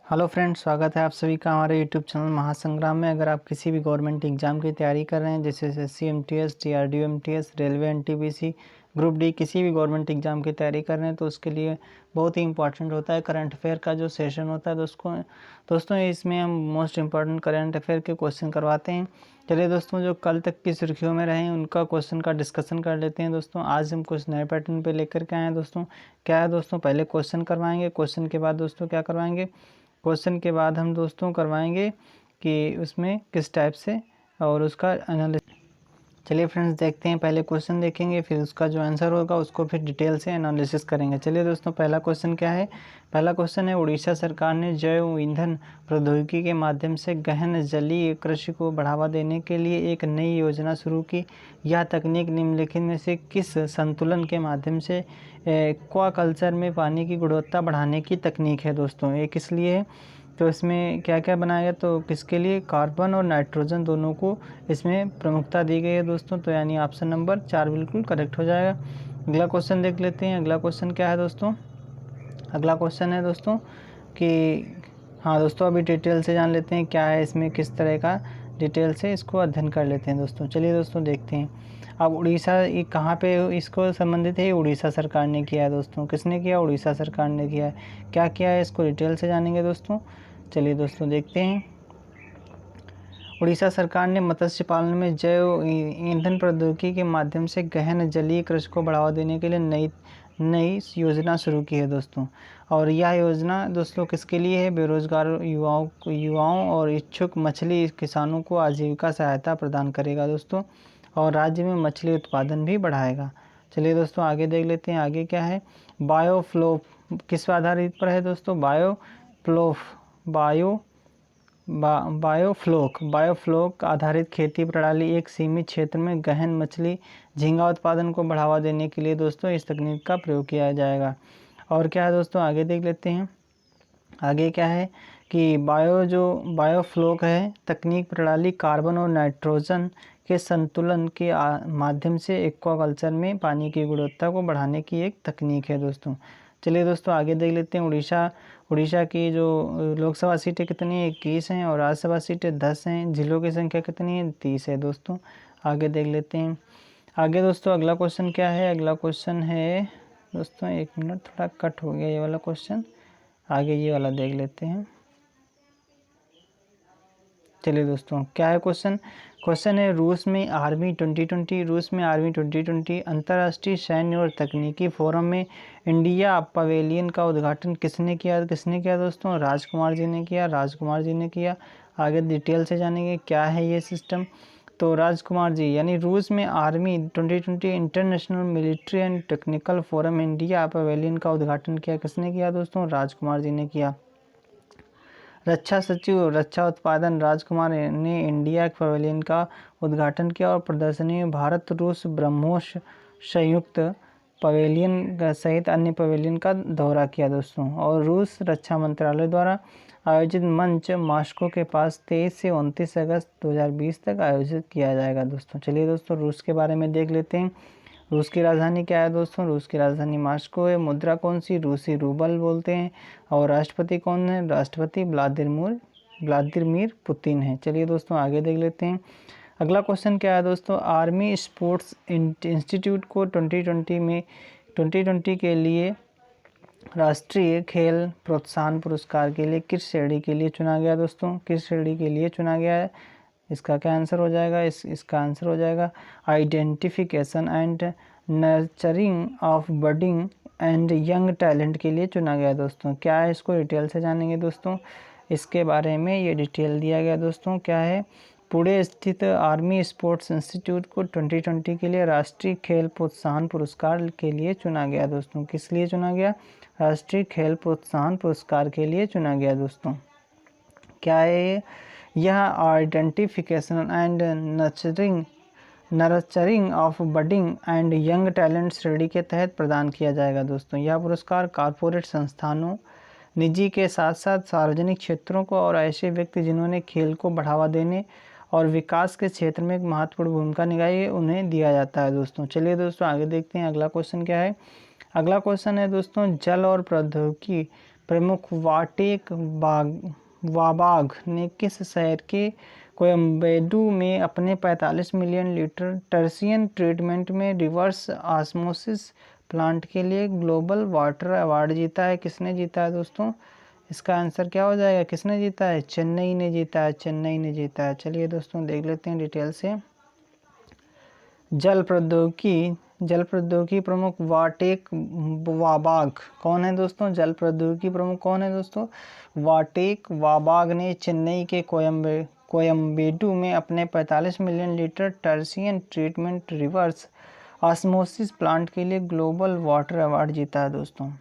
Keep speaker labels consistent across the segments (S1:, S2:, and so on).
S1: Hello friends, स्वागत है आप सभी का हमारे यूट्यूब चैनल महासंग्राम में। अगर आप किसी भी गवर्नमेंट एग्जाम की तैयारी कर रहे हैं जैसे SSC MTS, DRDO MTS, railway NTPC, group D, किसी भी गवर्नमेंट एग्जाम की तैयारी कर रहे हैं तो उसके लिए बहुत ही इंपॉर्टेंट होता है करंट अफेयर का जो सेशन होता है दोस्तों इसमें हम मोस्ट इंपॉर्टेंट करंट अफेयर के क्वेश्चन करवाते हैं। चलिए दोस्तों, जो कल तक की सुर्खियों में रहे उनका क्वेश्चन का डिस्कशन कर लेते हैं। दोस्तों आज हम कुछ नए पैटर्न पे लेकर के आए हैं। दोस्तों क्या है दोस्तों, पहले क्वेश्चन करवाएंगे, क्वेश्चन के बाद दोस्तों क्या करवाएंगे, क्वेश्चन के बाद हम दोस्तों करवाएंगे कि उसमें किस टाइप से और उसका एनालिसिस। चलिए फ्रेंड्स देखते हैं, पहले क्वेश्चन देखेंगे फिर उसका जो आंसर होगा उसको फिर डिटेल से एनालिसिस करेंगे। चलिए दोस्तों, पहला क्वेश्चन क्या है। पहला क्वेश्चन है, उड़ीसा सरकार ने जैव ईंधन प्रौद्योगिकी के माध्यम से गहन जलीय कृषि को बढ़ावा देने के लिए एक नई योजना शुरू की। यह तकनीक निम्नलिखित में से किस संतुलन के माध्यम से एक्वाकल्चर में पानी की गुणवत्ता बढ़ाने की तकनीक है। दोस्तों ये किस लिए है, तो इसमें क्या क्या बनाया गया, तो किसके लिए, कार्बन और नाइट्रोजन दोनों को इसमें प्रमुखता दी गई है दोस्तों। तो यानी ऑप्शन नंबर 4 बिल्कुल करेक्ट हो जाएगा। अगला क्वेश्चन देख लेते हैं। अगला क्वेश्चन क्या है दोस्तों, अगला क्वेश्चन है दोस्तों कि हाँ दोस्तों, अभी डिटेल से जान लेते हैं क्या है इसमें, किस तरह का डिटेल से इसको अध्ययन कर लेते हैं दोस्तों। चलिए दोस्तों देखते हैं। अब उड़ीसा ये कहाँ पे इसको संबंधित है, उड़ीसा सरकार ने किया है दोस्तों। किसने किया, उड़ीसा सरकार ने किया है। क्या किया है इसको डिटेल से जानेंगे दोस्तों। चलिए दोस्तों देखते हैं। उड़ीसा सरकार ने मत्स्य पालन में जैव ईंधन प्रौद्योगिकी के माध्यम से गहन जलीय कृषि को बढ़ावा देने के लिए नई योजना शुरू की है दोस्तों। और यह योजना दोस्तों किसके लिए है, बेरोजगार युवाओं और इच्छुक मछली किसानों को आजीविका सहायता प्रदान करेगा दोस्तों, और राज्य में मछली उत्पादन भी बढ़ाएगा। चलिए दोस्तों आगे देख लेते हैं, आगे क्या है। बायोफ्लो किस आधारित पर है दोस्तों, बायोफ्लोक आधारित खेती प्रणाली एक सीमित क्षेत्र में गहन मछली झींगा उत्पादन को बढ़ावा देने के लिए दोस्तों इस तकनीक का प्रयोग किया जाएगा। और क्या है दोस्तों, आगे देख लेते हैं। आगे क्या है कि बायोफ्लोक है तकनीक प्रणाली कार्बन और नाइट्रोजन के संतुलन के माध्यम से एक्वाकल्चर में पानी की गुणवत्ता को बढ़ाने की एक तकनीक है दोस्तों। चलिए दोस्तों आगे देख लेते हैं। उड़ीसा की जो लोकसभा सीटें कितनी है, 21 हैं, और राज्यसभा सीटें 10 हैं। जिलों की संख्या कितनी है, 30 है दोस्तों। आगे देख लेते हैं। आगे दोस्तों अगला क्वेश्चन क्या है, अगला क्वेश्चन है दोस्तों, एक मिनट थोड़ा कट हो गया ये वाला क्वेश्चन, आगे ये वाला देख लेते हैं। चलिए दोस्तों क्या है क्वेश्चन है, रूस में आर्मी 2020 अंतर्राष्ट्रीय सैन्य और तकनीकी फोरम में इंडिया पवेलियन का उद्घाटन किसने किया दोस्तों, राजकुमार जी ने किया। आगे डिटेल से जानेंगे क्या है ये सिस्टम। तो राजकुमार जी यानी रूस में army 2020 international military and technical forum India pavilion का उद्घाटन किया, किसने किया दोस्तों, राजकुमार जी ने किया। रक्षा सचिव रक्षा उत्पादन राजकुमार ने इंडिया पवेलियन का उद्घाटन किया और प्रदर्शनी में भारत रूस ब्रह्मोस संयुक्त पवेलियन सहित अन्य पवेलियन का दौरा किया दोस्तों। और रूस रक्षा मंत्रालय द्वारा आयोजित मंच मॉस्को के पास 23 से 29 अगस्त 2020 तक आयोजित किया जाएगा दोस्तों। चलिए दोस्तों रूस के बारे में देख लेते हैं। रूस की राजधानी क्या है दोस्तों, रूस की राजधानी मॉस्को है। मुद्रा कौन सी, रूसी रूबल बोलते हैं। और राष्ट्रपति कौन है, राष्ट्रपति व्लादिमीर पुतिन है। चलिए दोस्तों आगे देख लेते हैं। अगला क्वेश्चन क्या है दोस्तों, आर्मी स्पोर्ट्स इंस्टीट्यूट को 2020 के लिए राष्ट्रीय खेल प्रोत्साहन पुरस्कार के लिए किस श्रेणी के लिए चुना गया दोस्तों, किस श्रेणी के लिए चुना गया है, इसका क्या आंसर हो जाएगा, इसका आंसर हो जाएगा identification and nurturing of budding and young talent के लिए चुना गया दोस्तों। क्या है इसको डिटेल से जानेंगे दोस्तों, इसके बारे में ये डिटेल दिया गया दोस्तों। क्या है, पुणे स्थित आर्मी स्पोर्ट्स इंस्टीट्यूट को 2020 के लिए राष्ट्रीय खेल प्रोत्साहन पुरस्कार के लिए चुना गया दोस्तों। किस लिए चुना गया, राष्ट्रीय खेल प्रोत्साहन पुरस्कार के लिए चुना गया दोस्तों। क्या है, यह identification and nurturing of budding and young talent श्रेणी के तहत प्रदान किया जाएगा दोस्तों। यह पुरस्कार कॉरपोरेट संस्थानों, निजी के साथ साथ सार्वजनिक क्षेत्रों को और ऐसे व्यक्ति जिन्होंने खेल को बढ़ावा देने और विकास के क्षेत्र में एक महत्वपूर्ण भूमिका निभाई है उन्हें दिया जाता है दोस्तों। चलिए दोस्तों आगे देखते हैं। अगला क्वेश्चन क्या है, अगला क्वेश्चन है दोस्तों, जल और प्रौद्योगिकी प्रमुख वाबाग ने किस शहर के कोयम्बेडू में अपने 45 मिलियन लीटर टर्शियन ट्रीटमेंट में रिवर्स ऑस्मोसिस प्लांट के लिए ग्लोबल वाटर अवार्ड जीता है? किसने जीता है दोस्तों? इसका आंसर क्या हो जाएगा? किसने जीता है? चेन्नई ने जीता है, चेन्नई ने जीता है। चलिए दोस्तों देख लेते हैं डिटेल से। जल प्रौद्योगिकी प्रमुख वाटेक वाबाग कौन है दोस्तों? जल प्रौद्योगिकी प्रमुख कौन है दोस्तों? वाटेक वाबाग ने चेन्नई के कोयम्बेडू में अपने 45 million litre tertian treatment reverse osmosis plant के लिए ग्लोबल वाटर अवार्ड जीता है दोस्तों।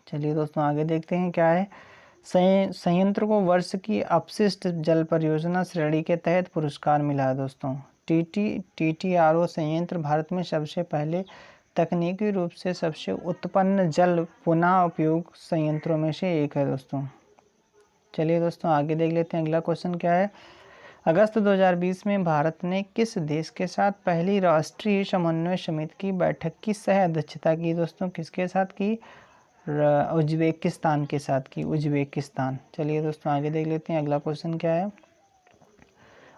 S1: चलिए दोस्तों आगे देखते हैं क्या है। संयंत्र को वर्ष की अपशिष्ट जल परियोजना श्रेणी के तहत पुरस्कार मिला है दोस्तों। TTRO संयंत्र भारत में सबसे पहले तकनीकी रूप से सबसे उत्पन्न जल पुनः उपयोग संयंत्रों में से एक है दोस्तों। चलिए दोस्तों आगे देख लेते हैं। अगला क्वेश्चन क्या है। अगस्त 2020 में भारत ने किस देश के साथ पहली राष्ट्रीय समन्वय समिति की बैठक की सह अध्यक्षता की दोस्तों? किसके साथ की? उज्बेकिस्तान के साथ की, उज्बेकिस्तान। चलिए दोस्तों आगे देख लेते हैं। अगला क्वेश्चन क्या है।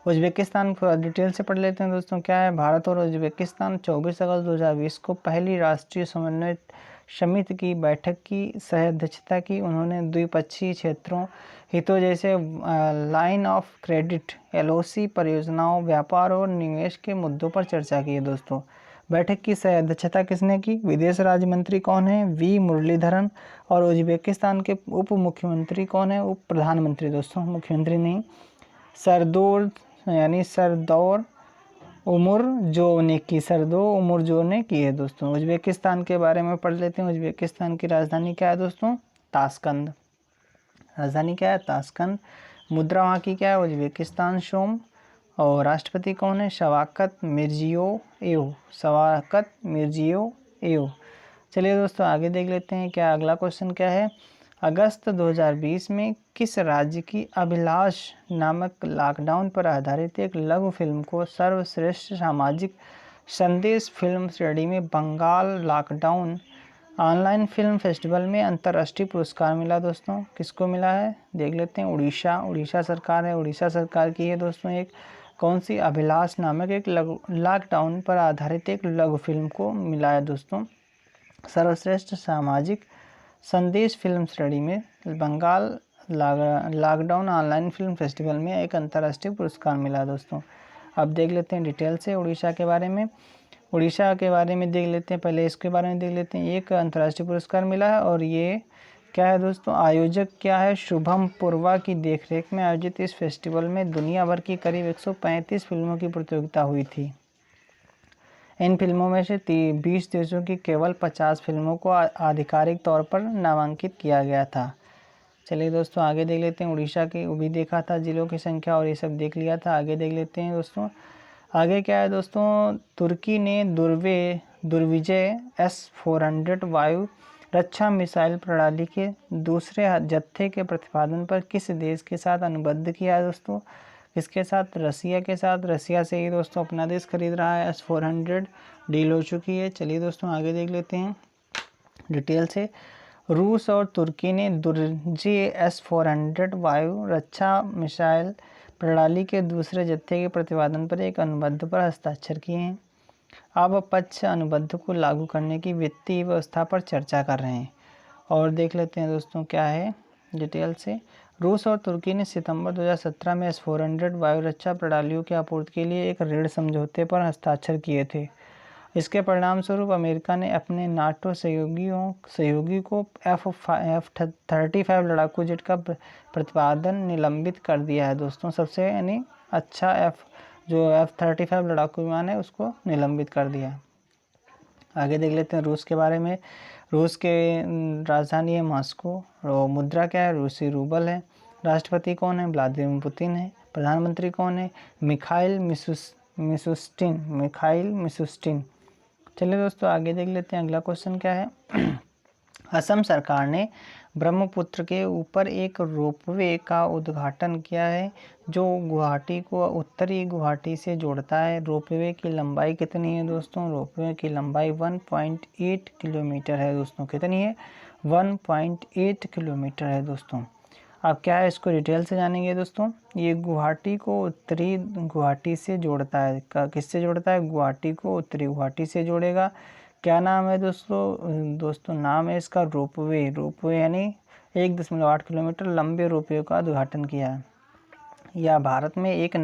S1: उज्बेकिस्तान डिटेल से पढ़ लेते हैं दोस्तों। क्या है? भारत और उज्बेकिस्तान 24 अगस्त 2020 को पहली राष्ट्रीय समन्वय समिति की बैठक की सह अध्यक्षता की। उन्होंने द्विपक्षीय क्षेत्रों हितों जैसे लाइन ऑफ क्रेडिट, LOC परियोजनाओं, व्यापार और निवेश के मुद्दों पर चर्चा की है दोस्तों। बैठक की सह अध्यक्षता किसने की? विदेश राज्य मंत्री कौन है? V मुरलीधरन। और उज्बेकिस्तान के उप मुख्यमंत्री कौन है? उप प्रधानमंत्री दोस्तों, मुख्यमंत्री नहीं। सरदौर उमुरजोव ने की, सरदौर उमुरजोव ने की है दोस्तों। उज्बेकिस्तान के बारे में पढ़ लेते हैं। उज्बेकिस्तान की राजधानी क्या है दोस्तों? ताशकंद। राजधानी क्या है? ताशकंद। मुद्रा वहाँ की क्या है? उज्बेकिस्तान सोम। और राष्ट्रपति कौन है? Shavkat Mirziyoyev, Shavkat Mirziyoyev. चलिए दोस्तों आगे देख लेते हैं। क्या अगला क्वेश्चन क्या है। अगस्त 2020 में किस राज्य की अभिलाष नामक लॉकडाउन पर आधारित एक लघु फिल्म को सर्वश्रेष्ठ सामाजिक संदेश फिल्म श्रेणी में Bengal lockdown online film festival में अंतर्राष्ट्रीय पुरस्कार मिला दोस्तों? किसको मिला है देख लेते हैं। उड़ीसा सरकार है, उड़ीसा सरकार की है दोस्तों एक कौन सी? अभिलाष नामक एक लॉकडाउन पर आधारित एक लघु फिल्म को मिला है दोस्तों सर्वश्रेष्ठ सामाजिक संदेश फिल्म श्रेणी में Bengal lockdown online film festival में एक अंतर्राष्ट्रीय पुरस्कार मिला दोस्तों। अब देख लेते हैं डिटेल से उड़ीसा के बारे में। उड़ीसा के बारे में देख लेते हैं। पहले इसके बारे में देख लेते हैं। एक अंतर्राष्ट्रीय पुरस्कार मिला है और ये क्या है दोस्तों? आयोजक क्या है? शुभम पुरवा की देखरेख में आयोजित इस फेस्टिवल में दुनिया भर की करीब 135 फिल्मों की प्रतियोगिता हुई थी। इन फिल्मों में से 20 देशों की केवल 50 फिल्मों को आधिकारिक तौर पर नामांकित किया गया था। चलिए दोस्तों आगे देख लेते हैं। उड़ीसा की भी देखा था, जिलों की संख्या और ये सब देख लिया था। आगे देख लेते हैं दोस्तों। आगे क्या है दोस्तों? तुर्की ने दुर्विजय S-400 वायु रक्षा मिसाइल प्रणाली के दूसरे जत्थे के प्रतिपादन पर किस देश के साथ अनुबंध किया है दोस्तों? किसके साथ? रसिया के साथ। रसिया से ही दोस्तों अपना देश खरीद रहा है। S-400 डील हो चुकी है। चलिए दोस्तों आगे देख लेते हैं डिटेल से। रूस और तुर्की ने दुर्विजय S-400 वायु रक्षा मिसाइल प्रणाली के दूसरे जत्थे के प्रतिपादन पर एक अनुबंध पर हस्ताक्षर किए हैं। अब पक्ष अनुबंध को लागू करने की वित्तीय व्यवस्था पर चर्चा कर रहे हैं। और देख लेते हैं दोस्तों क्या है डिटेल से। रूस और तुर्की ने सितंबर 2017 में S-400 वायु रक्षा प्रणालियों की आपूर्ति के लिए एक ऋण समझौते पर हस्ताक्षर किए थे। इसके परिणाम स्वरूप अमेरिका ने अपने नाटो सहयोगी को F-35 लड़ाकू जेट का प्रतिपादन निलंबित कर दिया है दोस्तों। सबसे यानी अच्छा F-35 लड़ाकू विमान है उसको निलंबित कर दिया। आगे देख लेते हैं रूस के बारे में। रूस के राजधानी है मॉस्को। और मुद्रा क्या है? रूसी रूबल है। राष्ट्रपति कौन है? व्लादिमीर पुतिन है। प्रधानमंत्री कौन है? Mikhail Mishustin. चलिए दोस्तों आगे देख लेते हैं। अगला क्वेश्चन क्या है। असम सरकार ने ब्रह्मपुत्र के ऊपर एक रोपवे का उद्घाटन किया है जो गुवाहाटी को उत्तरी गुवाहाटी से जोड़ता है। रोपवे की लंबाई कितनी है दोस्तों? रोपवे की लंबाई 1.8 किलोमीटर है दोस्तों। कितनी है? 1.8 किलोमीटर है दोस्तों। अब क्या है, इसको डिटेल से जानेंगे दोस्तों। ये गुवाहाटी को उत्तरी गुवाहाटी से जोड़ता है। किससे जोड़ता है? गुवाहाटी को उत्तरी गुवाहाटी से जोड़ेगा। क्या नाम है दोस्तों नाम है इसका रोपवे। रोपवे यानी 1.8 किलोमीटर लंबे रोपवे का उद्घाटन किया है। यह भारत में एक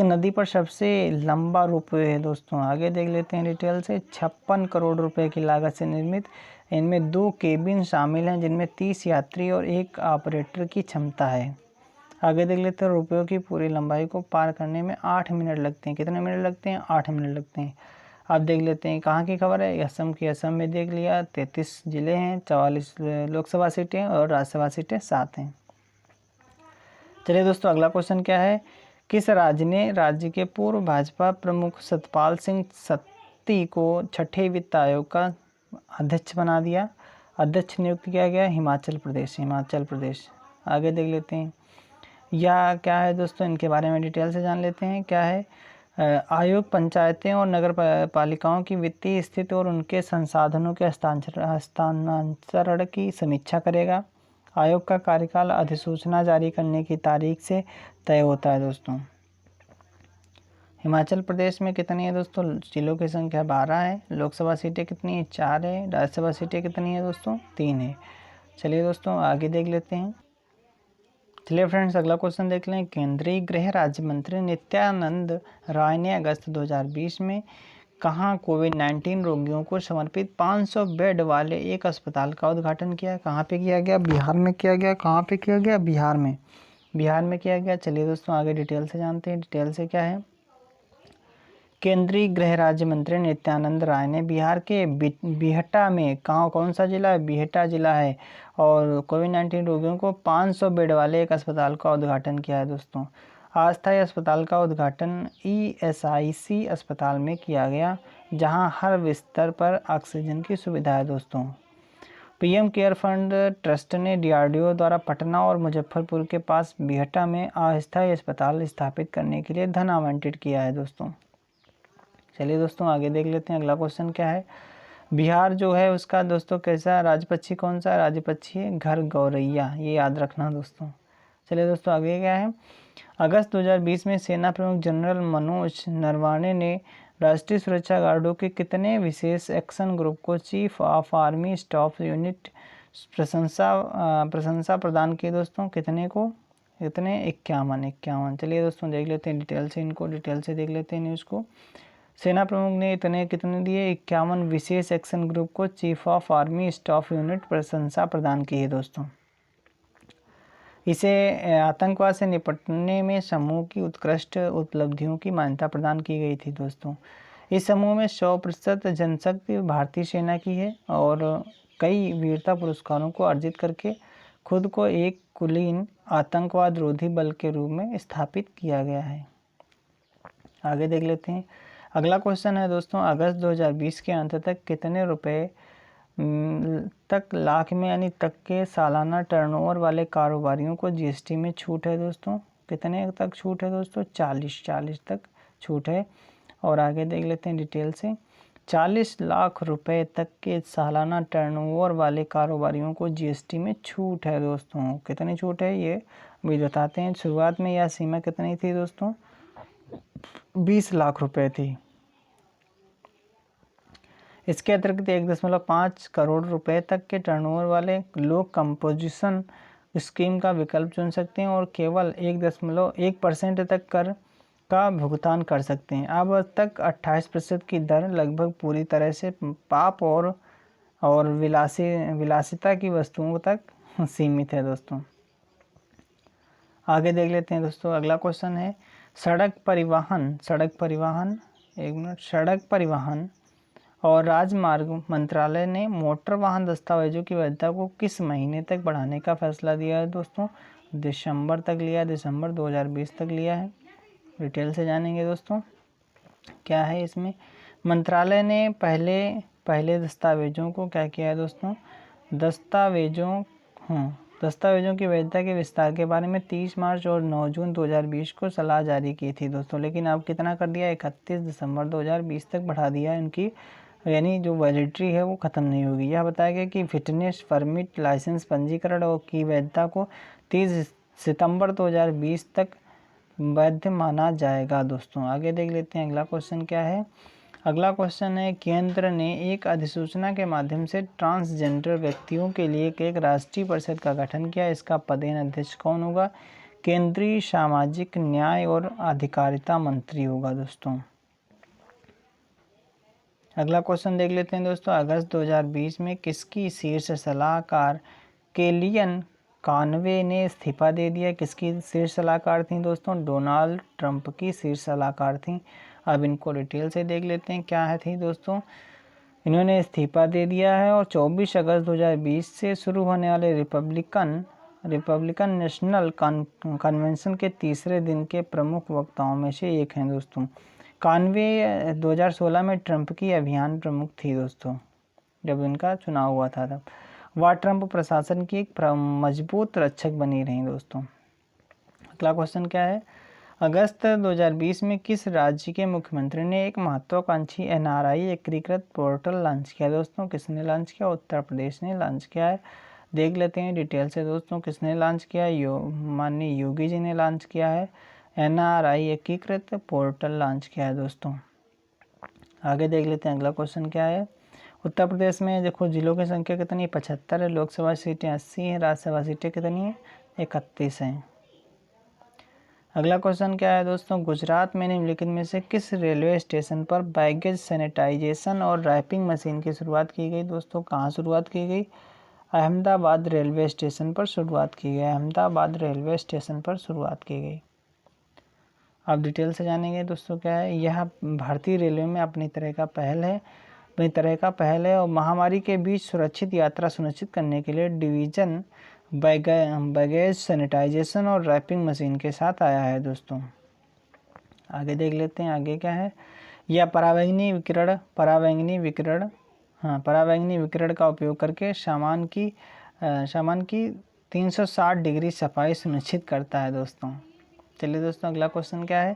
S1: नदी पर सबसे लंबा रोपवे है दोस्तों। आगे देख लेते हैं डिटेल से। 56 करोड़ रुपए की लागत से निर्मित, इनमें 2 केबिन शामिल हैं जिनमें 30 यात्री और 1 ऑपरेटर की क्षमता है। आगे देख लेते हैं। रोपवे की पूरी लंबाई को पार करने में 8 मिनट लगते हैं। कितने मिनट लगते हैं? 8 मिनट लगते हैं। अब देख लेते हैं कहाँ की खबर है। असम की। असम में देख लिया 33 जिले हैं, 44 लोकसभा सीटें और राज्यसभा सीटें 7 हैं। चलिए दोस्तों, अगला क्वेश्चन क्या है। किस राज्य ने राज्य के पूर्व भाजपा प्रमुख सतपाल सिंह सत्ती को छठे वित्त आयोग का अध्यक्ष बना दिया? अध्यक्ष नियुक्त किया गया हिमाचल प्रदेश। हिमाचल प्रदेश। आगे देख लेते हैं। या क्या है दोस्तों, इनके बारे में डिटेल से जान लेते हैं। क्या है? आयोग पंचायतें और नगर पालिकाओं की वित्तीय स्थिति और उनके संसाधनों के हस्तांतरण की समीक्षा करेगा। आयोग का कार्यकाल अधिसूचना जारी करने की तारीख से तय होता है दोस्तों। हिमाचल प्रदेश में कितनी है दोस्तों? जिलों की संख्या 12 है। लोकसभा सीटें कितनी है? 4 है। राज्यसभा सीटें कितनी है दोस्तों? 3 है। चलिए दोस्तों, आगे देख लेते हैं। चलिए फ्रेंड्स, अगला क्वेश्चन देख लें। केंद्रीय गृह राज्य मंत्री नित्यानंद राय ने अगस्त 2020 में कहाँ कोविड-19 रोगियों को समर्पित 500 बेड वाले एक अस्पताल का उद्घाटन किया? कहाँ पे किया गया? बिहार में किया गया। कहाँ पे किया गया? बिहार में। बिहार में किया गया। चलिए दोस्तों, आगे डिटेल से जानते हैं। डिटेल से क्या है। केंद्रीय गृह राज्य मंत्री नित्यानंद राय ने बिहार के बिहटा में, कौन सा जिला है? बिहटा जिला है, और कोविड-19 रोगियों को 500 बेड वाले एक अस्पताल का उद्घाटन किया है दोस्तों। अस्थायी अस्पताल का उद्घाटन ESIC अस्पताल में किया गया, जहां हर बिस्तर पर ऑक्सीजन की सुविधा है दोस्तों। PM केयर फंड ट्रस्ट ने DRDO द्वारा पटना और मुजफ्फरपुर के पास बिहटा में अस्थायी अस्पताल स्थापित करने के लिए धन आवंटित किया है दोस्तों। चलिए दोस्तों, आगे देख लेते हैं। अगला क्वेश्चन क्या है। बिहार जो है उसका दोस्तों कैसा राज्य पक्षी कौन सा? राज्य पक्षी है घर गौरैया, ये याद रखना दोस्तों। चलिए दोस्तों, आगे क्या है। अगस्त 2020 में सेना प्रमुख जनरल मनोज नरवाणे ने राष्ट्रीय सुरक्षा गार्डों के कितने विशेष एक्शन ग्रुप को chief of army staff unit प्रशंसा प्रदान की दोस्तों? कितने को? कितने? 51। चलिए दोस्तों, देख लेते हैं डिटेल से। इनको डिटेल से देख लेते हैं न्यूज़ को। सेना प्रमुख ने कितने दिए? 51 विशेष एक्शन ग्रुप को chief of army staff unit प्रशंसा प्रदान की है दोस्तों। इसे आतंकवाद से निपटने में समूह की उत्कृष्ट उपलब्धियों की मान्यता प्रदान की गई थी दोस्तों। इस समूह में 100% जनशक्ति भारतीय सेना की है और कई वीरता पुरस्कारों को अर्जित करके खुद को एक कुलीन आतंकवाद रोधी बल के रूप में स्थापित किया गया है। आगे देख लेते हैं। अगला क्वेश्चन है दोस्तों, अगस्त 2020 के अंत तक कितने रुपए तक लाख में यानी तक के सालाना टर्नओवर वाले कारोबारियों को GST में छूट है दोस्तों? कितने तक छूट है दोस्तों? 40 तक छूट है। और आगे देख लेते हैं डिटेल से। 40 लाख रुपए तक के सालाना टर्नओवर वाले कारोबारियों को GST में छूट है दोस्तों। कितनी छूट है ये भी बताते हैं। शुरुआत में यह सीमा कितनी थी दोस्तों? 20 लाख रुपए थी। इसके अतिरिक्त 1.5 करोड़ रुपए तक के टर्नओवर वाले लोग कंपोजिशन स्कीम का विकल्प चुन सकते हैं और केवल 1.1% तक कर का भुगतान कर सकते हैं। अब तक 28% की दर लगभग पूरी तरह से पाप और विलासिता की वस्तुओं तक सीमित है दोस्तों। आगे देख लेते हैं दोस्तों। अगला क्वेश्चन है सड़क परिवहन और राजमार्ग मंत्रालय ने मोटर वाहन दस्तावेजों की वैधता को किस महीने तक बढ़ाने का फैसला दिया है दोस्तों? दिसंबर तक लिया, दिसंबर 2020 तक लिया है। डिटेल से जानेंगे दोस्तों। क्या है इसमें? मंत्रालय ने पहले दस्तावेजों को क्या किया है दोस्तों? दस्तावेजों की वैधता के विस्तार के बारे में 30 मार्च और 9 जून 2020 को सलाह जारी की थी दोस्तों, लेकिन अब कितना कर दिया? 31 दिसंबर 2020 तक बढ़ा दिया इनकी यानी जो वैलिडिटी है वो ख़त्म नहीं होगी। यह बताया गया कि फिटनेस परमिट लाइसेंस पंजीकरण और की वैधता को 30 सितंबर 2020 तक वैध माना जाएगा। दोस्तों आगे देख लेते हैं अगला क्वेश्चन क्या है। अगला क्वेश्चन है, केंद्र ने एक अधिसूचना के माध्यम से ट्रांसजेंडर व्यक्तियों के लिए एक राष्ट्रीय परिषद का गठन किया। इसका पदेन अध्यक्ष कौन होगा? केंद्रीय सामाजिक न्याय और अधिकारिता मंत्री होगा। दोस्तों अगला क्वेश्चन देख लेते हैं दोस्तों। अगस्त 2020 में किसकी शीर्ष सलाहकार केलियन कॉनवे ने इस्तीफा दे दिया? किसकी शीर्ष सलाहकार थी दोस्तों? डोनाल्ड ट्रंप की शीर्ष सलाहकार थी। अब इनको डिटेल से देख लेते हैं क्या है थी दोस्तों। इन्होंने इस्तीफा दे दिया है और 24 अगस्त 2020 से शुरू होने वाले रिपब्लिकन नेशनल कन्वेंशन के तीसरे दिन के प्रमुख वक्ताओं में से एक हैं दोस्तों। कॉनवे 2016 में ट्रंप की अभियान प्रमुख थी दोस्तों, जब इनका चुनाव हुआ था तब। वह ट्रंप प्रशासन की एक मजबूत रक्षक बनी रही दोस्तों। अगला क्वेश्चन क्या है। अगस्त 2020 में किस राज्य के मुख्यमंत्री ने एक महत्वाकांक्षी NRI एकीकृत पोर्टल लॉन्च किया दोस्तों? किसने लॉन्च किया? उत्तर प्रदेश ने लॉन्च किया है। देख लेते हैं डिटेल से दोस्तों किसने लॉन्च किया। माननीय योगी जी ने लॉन्च किया है। NRI एकीकृत पोर्टल लॉन्च किया है दोस्तों। आगे देख लेते हैं अगला क्वेश्चन क्या है। उत्तर प्रदेश में देखो जिलों की संख्या कितनी है? 75 है। लोकसभा सीटें 80 हैं। राज्यसभा सीटें कितनी हैं? 31 हैं। अगला क्वेश्चन क्या है दोस्तों। गुजरात में निम्नलिखित में से किस रेलवे स्टेशन पर बैगेज सैनिटाइजेशन और रैपिंग मशीन की शुरुआत की गई दोस्तों? कहाँ शुरुआत की गई? अहमदाबाद रेलवे स्टेशन पर शुरुआत की गई। अहमदाबाद रेलवे स्टेशन पर शुरुआत की गई। अब डिटेल से जानेंगे दोस्तों क्या है। यह भारतीय रेलवे में अपनी तरह का पहल है और महामारी के बीच सुरक्षित यात्रा सुनिश्चित करने के लिए डिवीजन बैगेज सैनिटाइजेशन और रैपिंग मशीन के साथ आया है दोस्तों। आगे देख लेते हैं आगे क्या है। यह पराबैंगनी विकिरण का उपयोग करके सामान की 360 डिग्री सफाई सुनिश्चित करता है दोस्तों। चलिए दोस्तों अगला क्वेश्चन क्या है।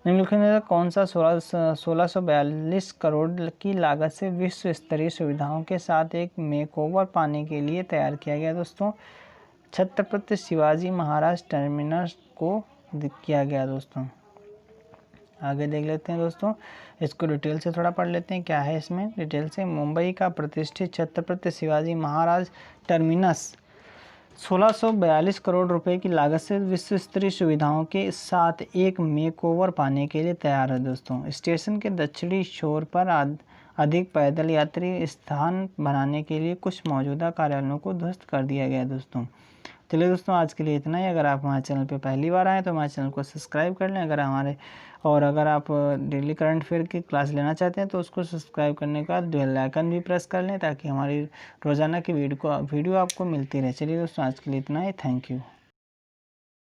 S1: निम्नलिखित में कौन सा 1642 करोड़ की लागत से विश्व स्तरीय सुविधाओं के साथ एक मेकओवर पाने के लिए तैयार किया गया दोस्तों? छत्रपति शिवाजी महाराज टर्मिनस को किया गया दोस्तों। आगे देख लेते हैं दोस्तों, इसको डिटेल से थोड़ा पढ़ लेते हैं क्या है इसमें डिटेल से। मुंबई का प्रतिष्ठित छत्रपति शिवाजी महाराज टर्मिनस 1642 करोड़ रुपए की लागत से विश्व स्तरीय सुविधाओं के साथ एक मेकओवर पाने के लिए तैयार है दोस्तों। स्टेशन के दक्षिणी छोर पर अधिक पैदल यात्री स्थान बनाने के लिए कुछ मौजूदा कार्यालयों को ध्वस्त कर दिया गया दोस्तों। चलिए दोस्तों आज के लिए इतना ही। अगर आप हमारे चैनल पे पहली बार आए तो हमारे चैनल को सब्सक्राइब कर लें। अगर आप डेली करंट अफेयर की क्लास लेना चाहते हैं तो उसको सब्सक्राइब करने के बाद बेल आइकन भी प्रेस कर लें ताकि हमारी रोज़ाना की वीडियो आपको मिलती रहे। चलिए दोस्तों आज के लिए इतना ही। Thank you.